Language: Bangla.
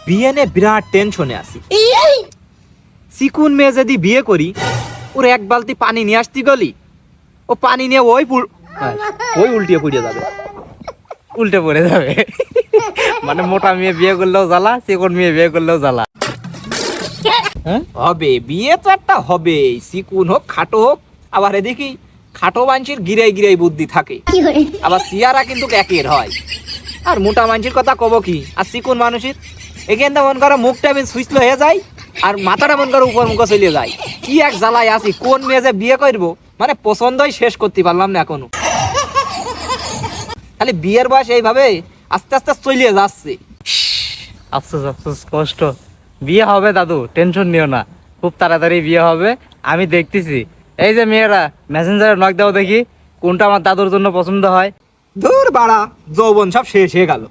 বিয়ে নিয়ে বিরাট টেনশনে আছি। চিকুন মেয়ে যদি বিয়ে করি, ওর এক বালতি পানি নিয়ে আসতে গলি, ও পানি নিয়ে ওই উল্টে পড়ে যাবে, উল্টে পড়ে যাবে। মানে মোটা মেয়ে বিয়ে করলেও জ্বালা, চিকুন মেয়ে বিয়ে করলেও জ্বালা। হবে বিয়ে তো একটা হবে, চিকুন হোক খাটো হোক। আবার এদিকে খাটো মানুষের গিরাই গিরাই বুদ্ধি থাকে, আবার সিয়ারা কিন্তু একের হয়। আর মোটা মানুষের কথা কব কি, আর চিকুন মানুষের এখানটা মন করো মুখটা আমি সুইচল হয়ে যায়, আর মাথাটা মন করো উপর মুখ চলে যায়। কি এক জ্বালায় আছি, কোন মেয়ে যে বিয়ে করবো মানে পছন্দই শেষ করতে পারলাম না এখনো। খালি বিয়ের বয়স এইভাবে আস্তে আস্তে চলিয়ে যাচ্ছে। আফসোস আফসোস কষ্ট। বিয়ে হবে দাদু, টেনশন নিও না, খুব তাড়াতাড়ি বিয়ে হবে। আমি দেখতেছি। এই যে মেয়েরা মেসেঞ্জারে নক দাও দেখি, কোনটা আমার দাদুর জন্য পছন্দ হয়। দূর বাড়া, যৌবন সব শেষ হয়ে গেল।